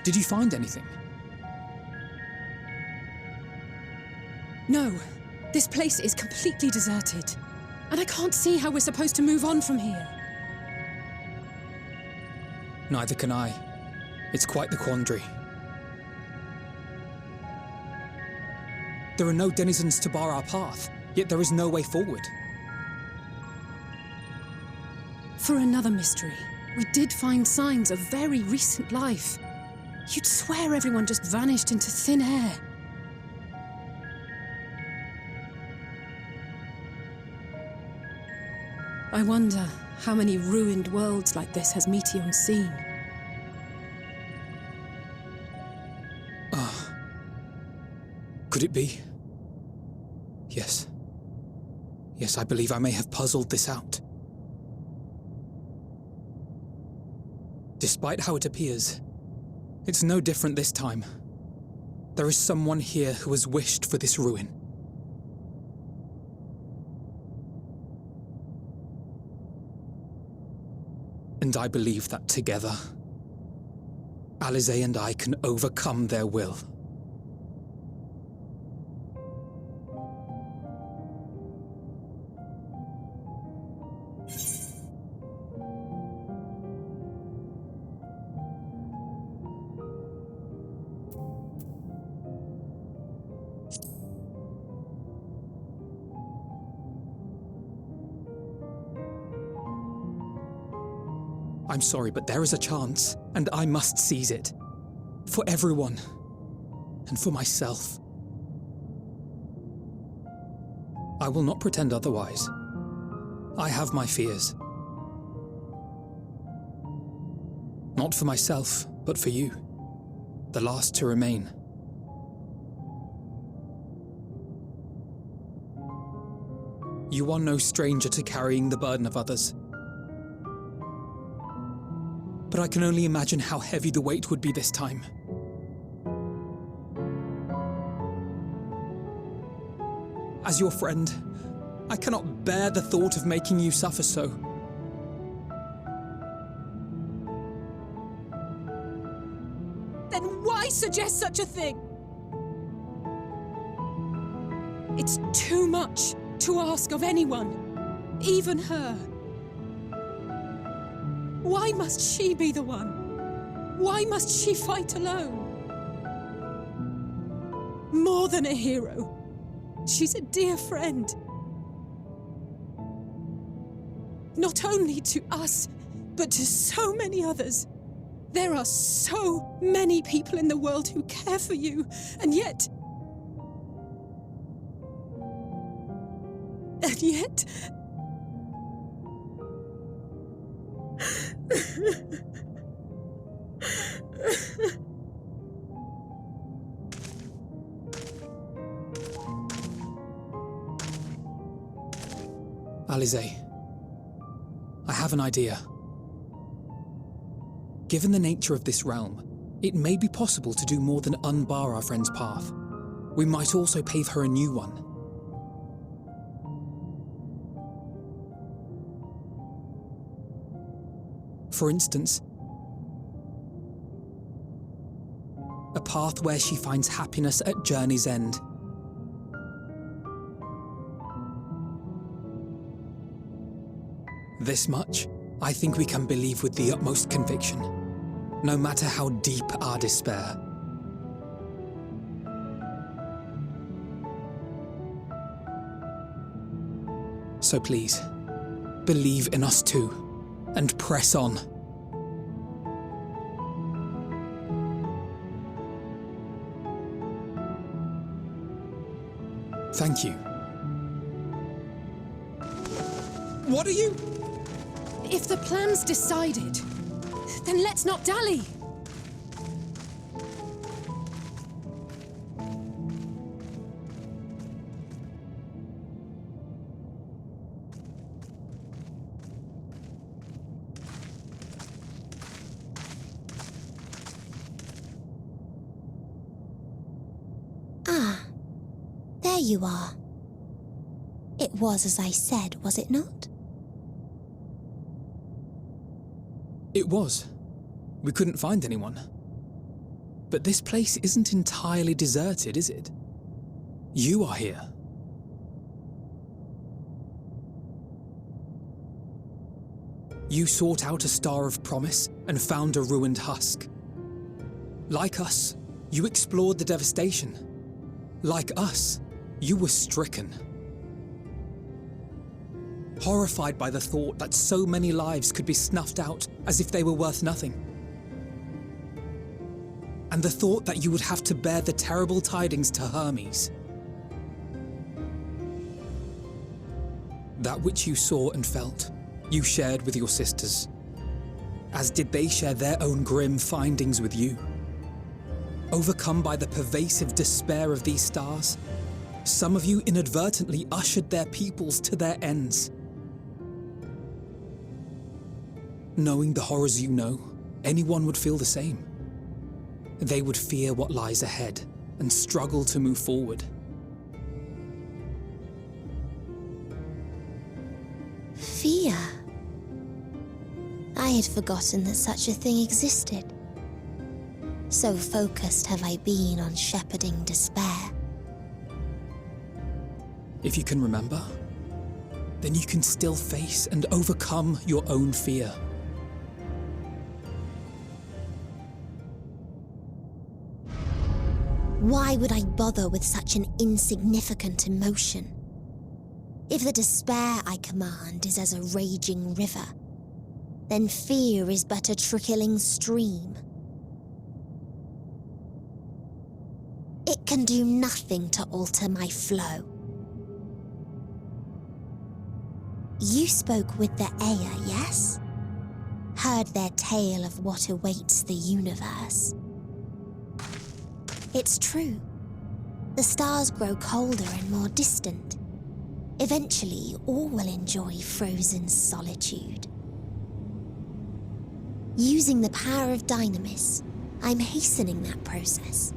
Did you find anything? No. This place is completely deserted. And I can't see how we're supposed to move on from here. Neither can I. It's quite the quandary. There are no denizens to bar our path, yet there is no way forward. For another mystery, we did find signs of very recent life. You'd swear everyone just vanished into thin air. I wonder how many ruined worlds like this has Meteion seen. Could it be? Yes. Yes, I believe I may have puzzled this out. Despite how it appears, it's no different this time. There is someone here who has wished for this ruin. And I believe that together, Alisaie and I can overcome their will. I'm sorry, but there is a chance, and I must seize it. For everyone, and for myself. I will not pretend otherwise. I have my fears. Not for myself, but for you, the last to remain. You are no stranger to carrying the burden of others. But I can only imagine how heavy the weight would be this time. As your friend, I cannot bear the thought of making you suffer so. Then why suggest such a thing? It's too much to ask of anyone, even her. Why must she be the one? Why must she fight alone? More than a hero, she's a dear friend. Not only to us, but to so many others. There are so many people in the world who care for you, and yet... Alisaie, I have an idea. Given the nature of this realm, it may be possible to do more than unbar our friend's path. We might also pave her a new one. For instance, a path where she finds happiness at journey's end. This much, I think we can believe with the utmost conviction, no matter how deep our despair. So please, believe in us too. And press on. Thank you. What are you? If the plan's decided, then let's not dally. There you are. It was as I said, was it not? It was. We couldn't find anyone. But this place isn't entirely deserted, is it? You are here. You sought out a star of promise and found a ruined husk. Like us, you explored the devastation. Like us, you were stricken. Horrified by the thought that so many lives could be snuffed out as if they were worth nothing. And the thought that you would have to bear the terrible tidings to Hermes. That which you saw and felt, you shared with your sisters, as did they share their own grim findings with you. Overcome by the pervasive despair of these stars, some of you inadvertently ushered their peoples to their ends. Knowing the horrors you know, anyone would feel the same. They would fear what lies ahead and struggle to move forward. Fear? I had forgotten that such a thing existed. So focused have I been on shepherding despair. If you can remember, then you can still face and overcome your own fear. Why would I bother with such an insignificant emotion? If the despair I command is as a raging river, then fear is but a trickling stream. It can do nothing to alter my flow. You spoke with the Aya, yes? Heard their tale of what awaits the universe. It's true. The stars grow colder and more distant. Eventually, all will enjoy frozen solitude. Using the power of Dynamis, I'm hastening that process.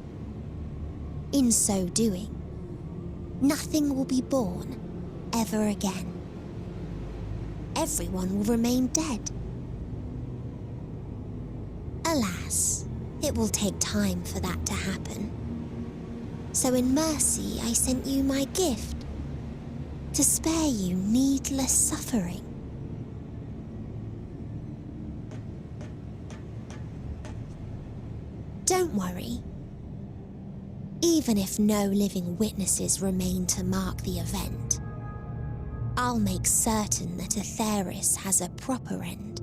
In so doing, nothing will be born ever again. Everyone will remain dead. Alas, it will take time for that to happen. So in mercy, I sent you my gift, to spare you needless suffering. Don't worry. Even if no living witnesses remain to mark the event, I'll make certain that Atheris has a proper end.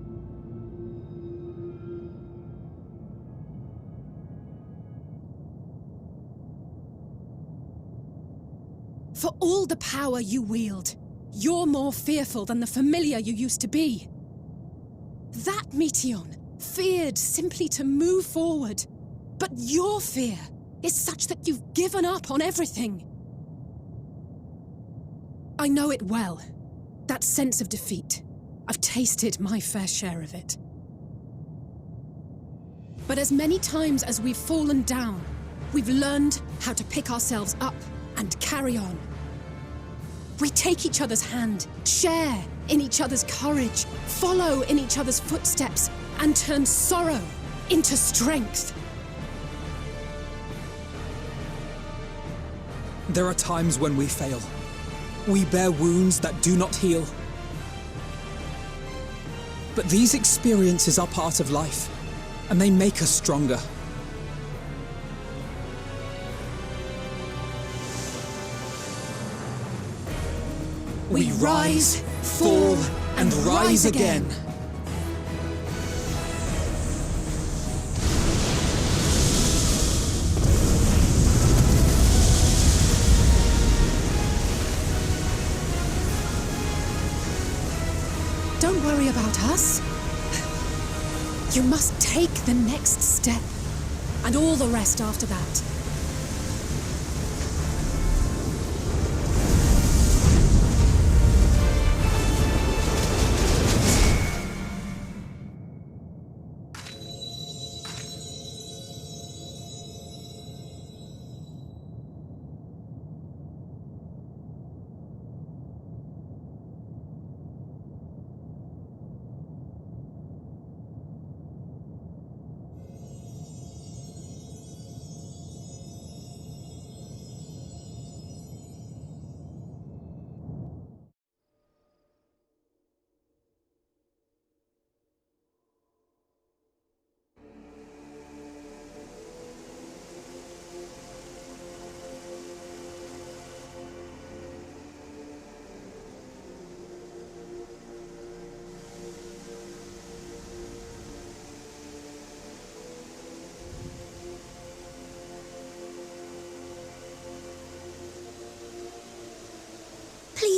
For all the power you wield, you're more fearful than the familiar you used to be. That Meteion feared simply to move forward, but your fear is such that you've given up on everything. I know it well, that sense of defeat. I've tasted my fair share of it. But as many times as we've fallen down, we've learned how to pick ourselves up and carry on. We take each other's hand, share in each other's courage, follow in each other's footsteps, and turn sorrow into strength. There are times when we fail. We bear wounds that do not heal. But these experiences are part of life, and they make us stronger. We rise, fall, and rise again. Don't worry about us. You must take the next step, and all the rest after that.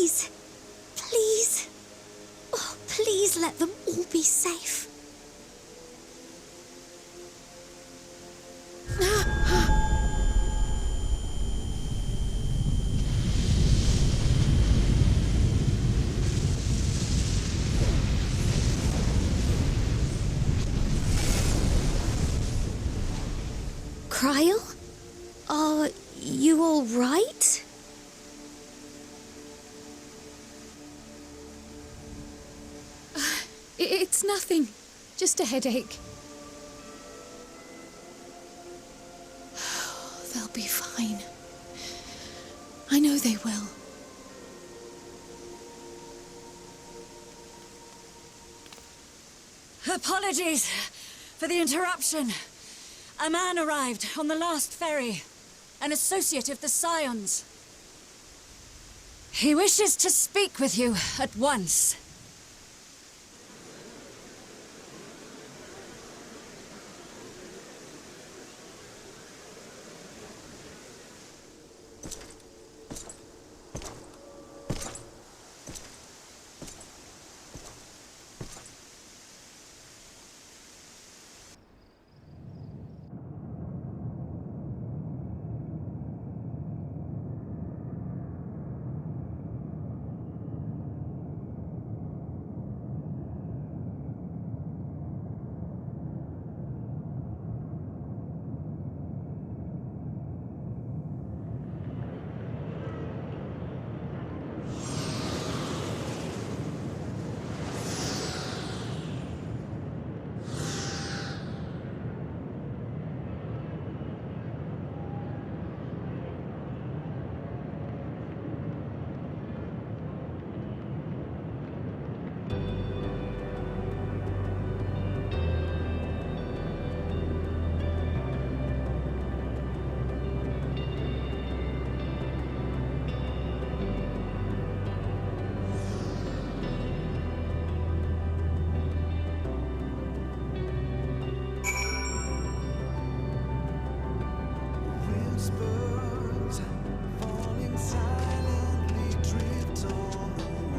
Please. Please. Oh, please let them all be safe. Cryle? Are you all right? It's nothing. Just a headache. They'll be fine. I know they will. Apologies for the interruption. A man arrived on the last ferry, an associate of the Scions. He wishes to speak with you at once.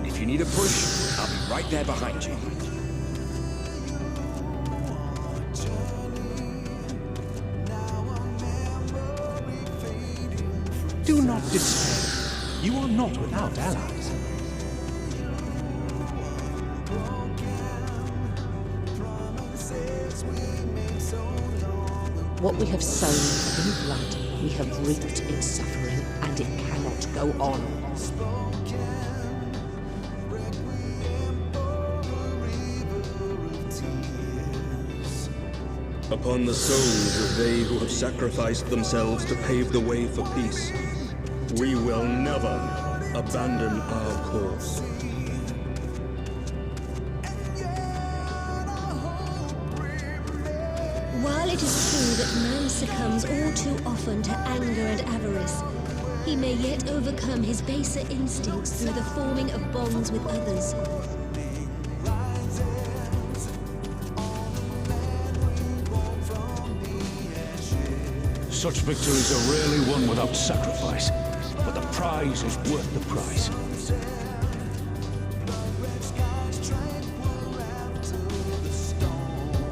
If you need a push, I'll be right there behind you. Do not despair. You are not without allies. What we have sown in blood, we have reaped in suffering, and it cannot go on. Upon the souls of they who have sacrificed themselves to pave the way for peace, we will never abandon our cause. While it is true that man succumbs all too often to anger and avarice, he may yet overcome his baser instincts through the forming of bonds with others. Such victories are rarely won without sacrifice, but the prize is worth the price.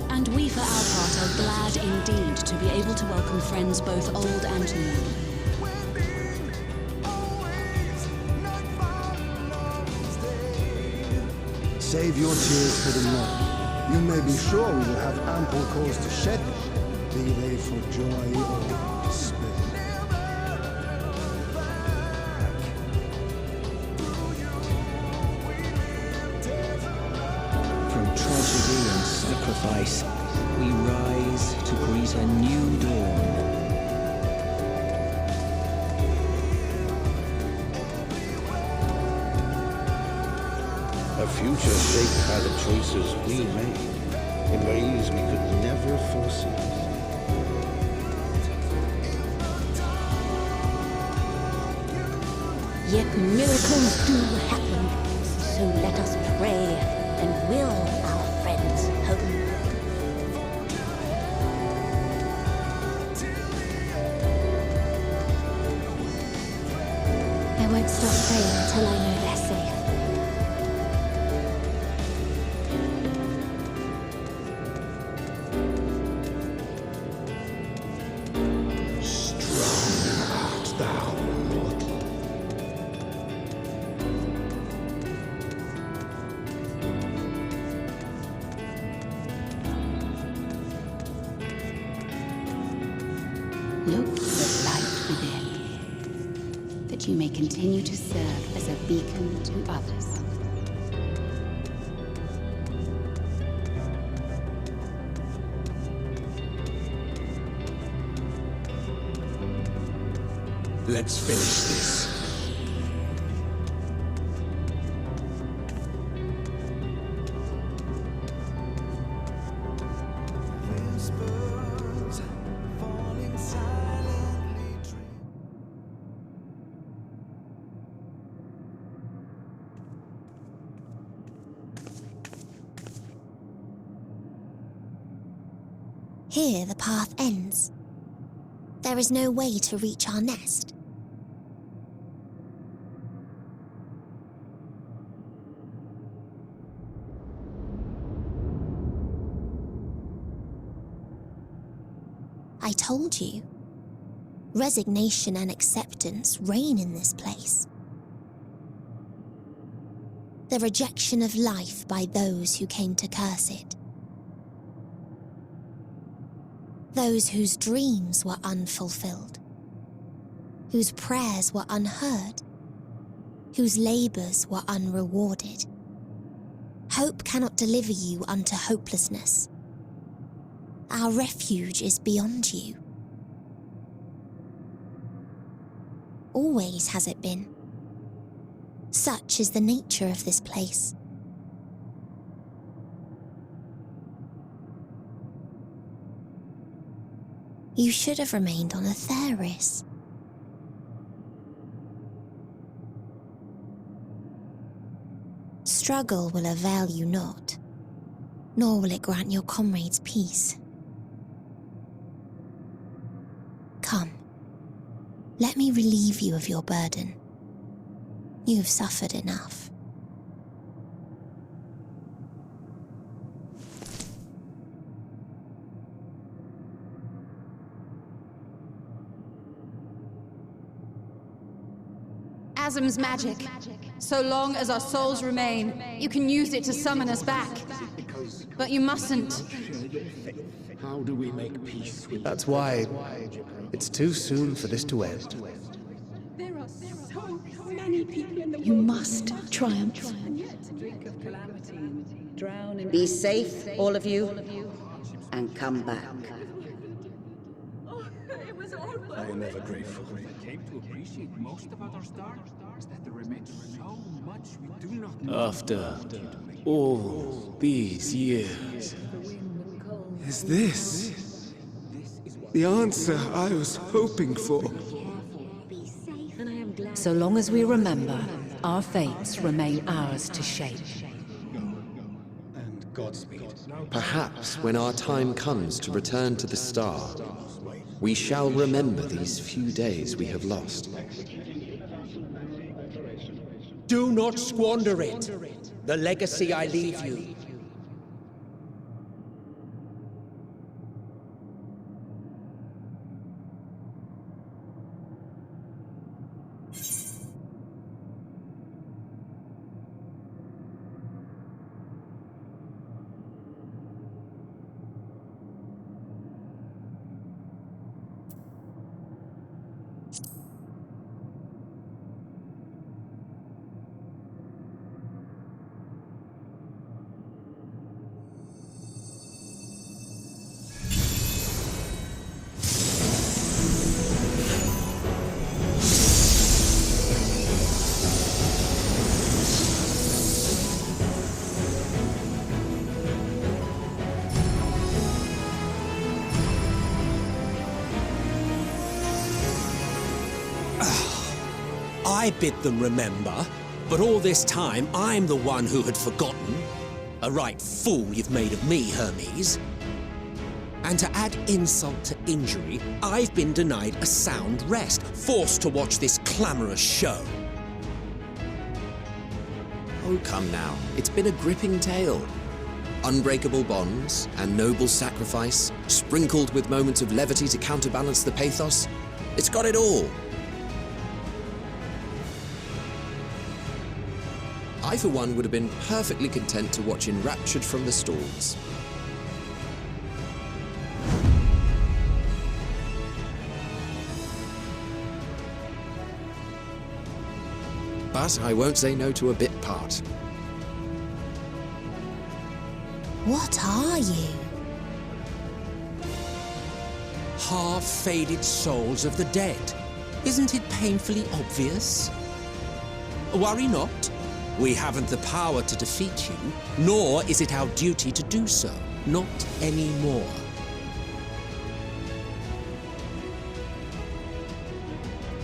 And we, for our part, are glad indeed to be able to welcome friends both old and new. Save your tears for the morning. You may be sure we will have ample cause to shed them, be they for joy or despair. From tragedy and sacrifice, we rise to greet a new dawn. A future shaped by the choices we made in ways we could never foresee. Yet miracles do happen, so let us pray and will our friends home. I won't stop praying until I know they're safe. that you may continue to serve as a beacon to others. Let's finish this. Here the path ends. There is no way to reach our nest. I told you. Resignation and acceptance reign in this place. The rejection of life by those who came to curse it. Those whose dreams were unfulfilled, whose prayers were unheard, whose labors were unrewarded. Hope cannot deliver you unto hopelessness. Our refuge is beyond you. Always has it been. Such is the nature of this place. You should have remained on Etheris. Struggle will avail you not, nor will it grant your comrades peace. Come, let me relieve you of your burden. You have suffered enough. Asm's magic. So long as our souls remain, you can use it to summon us back. But you mustn't. How do we make peace with... That's why it's too soon for this to end. There are so many people in the You must triumph. Be safe, all of you, and come back. I am ever grateful. I came to appreciate most about our star is that there remains so much we do not know. After all these years, is this the answer I was hoping for? So long as we remember, our fates remain ours to shape. And Godspeed. Perhaps when our time comes to return to the star, we shall remember these few days we have lost. Do not squander it. The legacy I leave you. I bid them remember, but all this time I'm the one who had forgotten. A right fool you've made of me, Hermes. And to add insult to injury, I've been denied a sound rest, forced to watch this clamorous show. Oh, come now. It's been a gripping tale. Unbreakable bonds and noble sacrifice, sprinkled with moments of levity to counterbalance the pathos. It's got it all. I, for one, would have been perfectly content to watch enraptured from the stalls. But I won't say no to a bit part. What are you? Half-faded souls of the dead. Isn't it painfully obvious? Worry not. We haven't the power to defeat you, nor is it our duty to do so. Not anymore.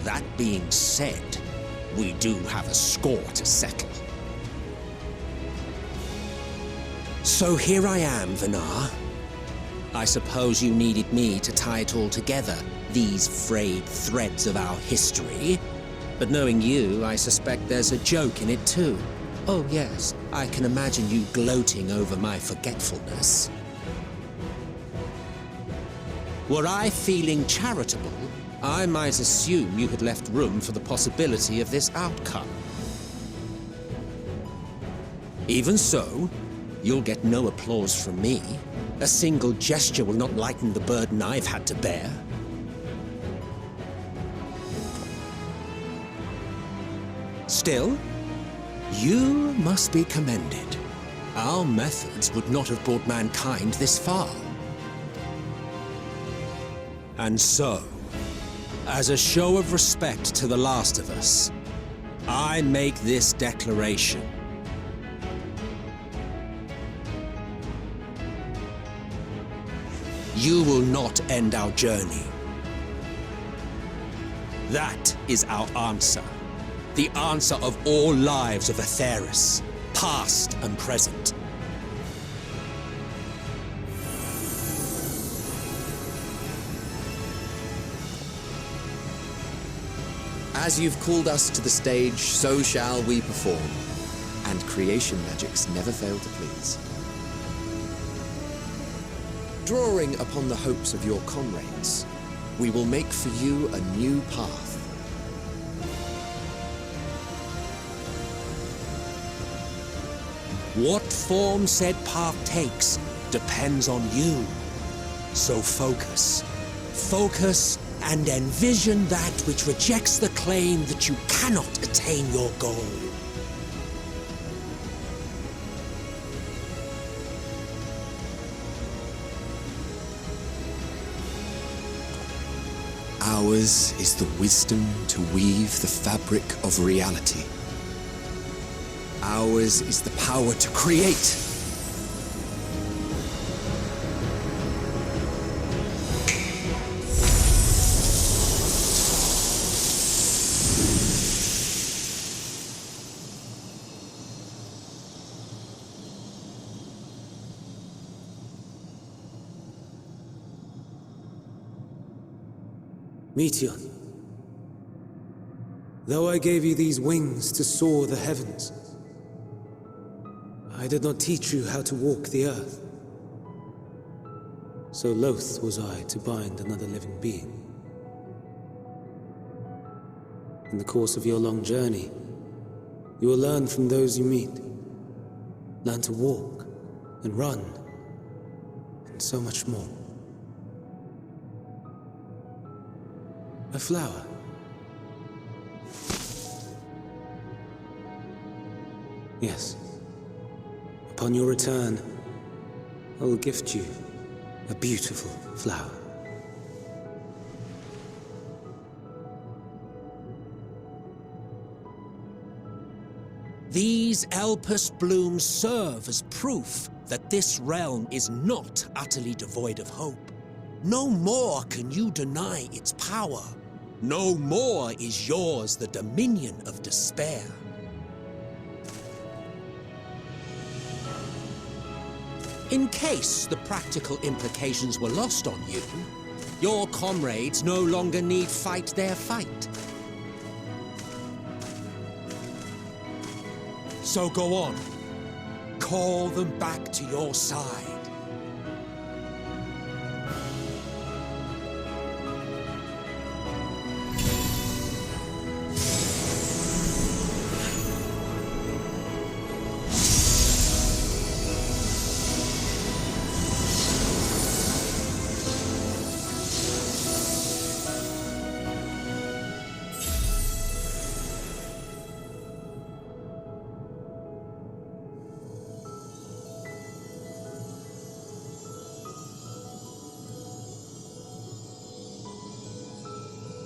That being said, we do have a score to settle. So here I am, Vinar. I suppose you needed me to tie it all together, these frayed threads of our history. But knowing you, I suspect there's a joke in it too. Oh yes, I can imagine you gloating over my forgetfulness. Were I feeling charitable, I might assume you had left room for the possibility of this outcome. Even so, you'll get no applause from me. A single gesture will not lighten the burden I've had to bear. Still, you must be commended. Our methods would not have brought mankind this far. And so, as a show of respect to the last of us, I make this declaration. You will not end our journey. That is our answer. The answer of all lives of Aetheris, past and present. As you've called us to the stage, so shall we perform. And creation magics never fail to please. Drawing upon the hopes of your comrades, we will make for you a new path. What form said path takes depends on you. So focus. Focus and envision that which rejects the claim that you cannot attain your goal. Ours is the wisdom to weave the fabric of reality. Ours is the power to create. Meteion, though I gave you these wings to soar the heavens, I did not teach you how to walk the earth. So loath was I to bind another living being. In the course of your long journey, you will learn from those you meet. Learn to walk and run, and so much more. A flower. Yes. Upon your return, I will gift you a beautiful flower. These Elpis blooms serve as proof that this realm is not utterly devoid of hope. No more can you deny its power. No more is yours the dominion of despair. In case the practical implications were lost on you, your comrades no longer need fight their fight. So go on. Call them back to your side.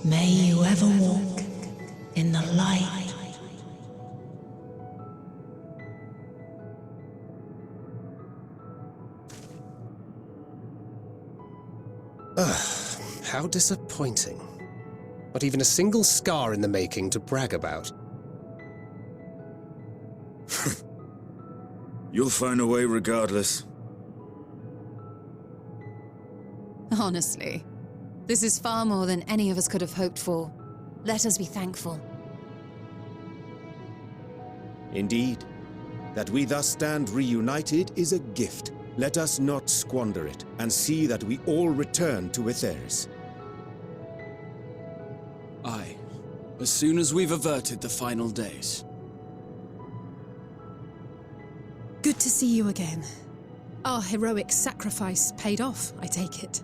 May you ever walk in the light. Ugh, how disappointing. Not even a single scar in the making to brag about. You'll find a way regardless. Honestly, this is far more than any of us could have hoped for. Let us be thankful. Indeed. That we thus stand reunited is a gift. Let us not squander it, and see that we all return to Etheris. Aye. As soon as we've averted the final days. Good to see you again. Our heroic sacrifice paid off, I take it.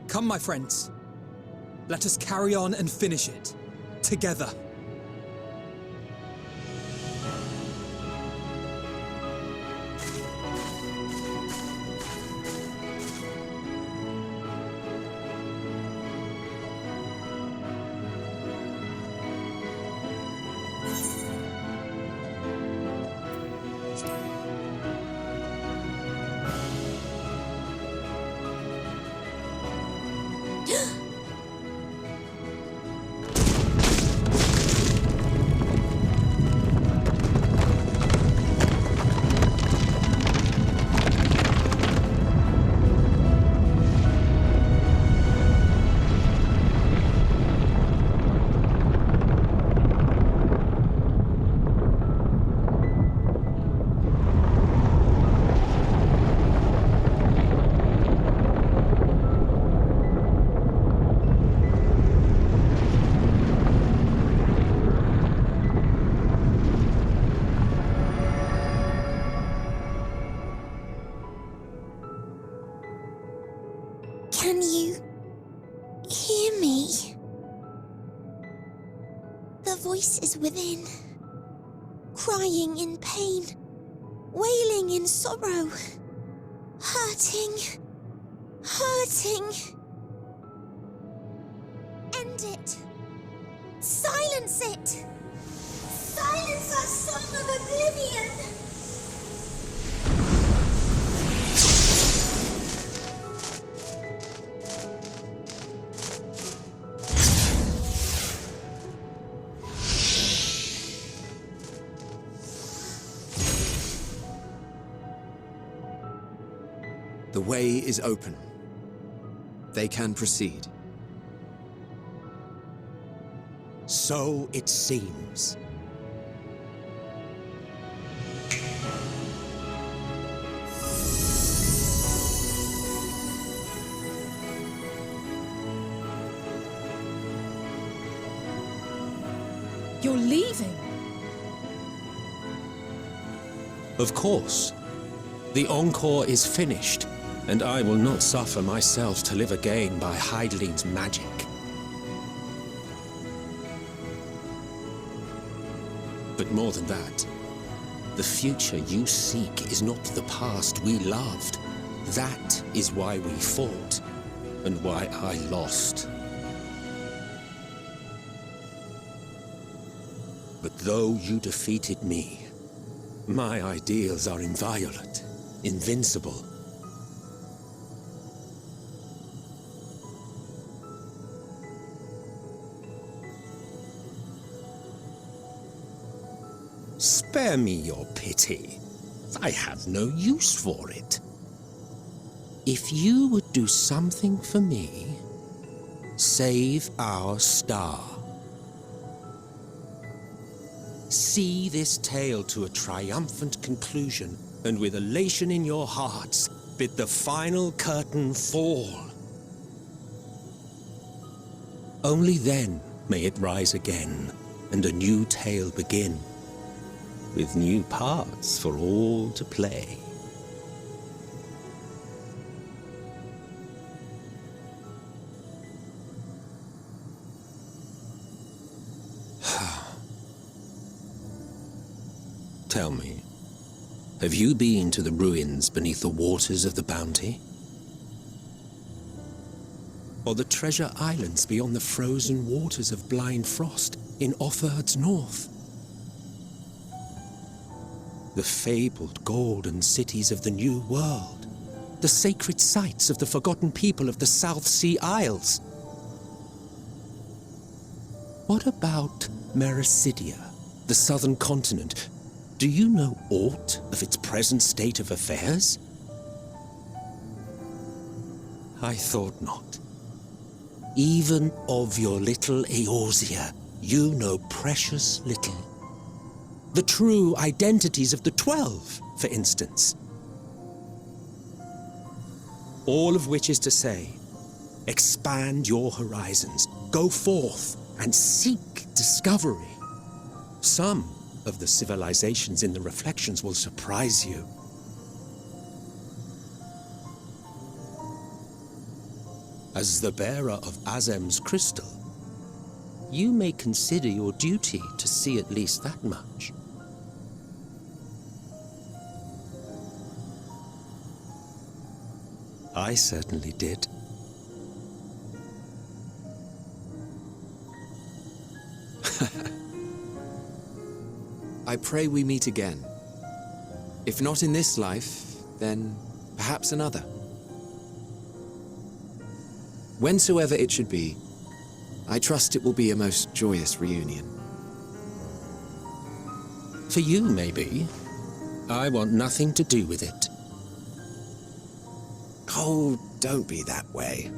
Come, my friends. Let us carry on and finish it. Together. Can you hear me? The voice is within, crying in pain, wailing in sorrow, hurting. End it. Silence it. Silence our song of oblivion. The way is open. They can proceed. So it seems. You're leaving? Of course. The encore is finished, and I will not suffer myself to live again by Heideling's magic. But more than that, the future you seek is not the past we loved. That is why we fought, and why I lost. But though you defeated me, my ideals are inviolate, invincible. Spare me your pity. I have no use for it. If you would do something for me, save our star. See this tale to a triumphant conclusion, and with elation in your hearts, bid the final curtain fall. Only then may it rise again, and a new tale begin, with new parts for all to play. Tell me, have you been to the ruins beneath the waters of the Bounty? Or the treasure islands beyond the frozen waters of blind frost in Offerd's north? The fabled golden cities of the New World, the sacred sites of the forgotten people of the South Sea Isles. What about Mericidia, the southern continent? Do you know aught of its present state of affairs? I thought not. Even of your little Eorzea, you know precious little. The true identities of the 12, for instance. All of which is to say, expand your horizons, go forth and seek discovery. Some of the civilizations in the reflections will surprise you. As the bearer of Azem's crystal, you may consider your duty to see at least that much. I certainly did. I pray we meet again. If not in this life, then perhaps another. Whensoever it should be, I trust it will be a most joyous reunion. For you, maybe. I want nothing to do with it. Oh, don't be that way.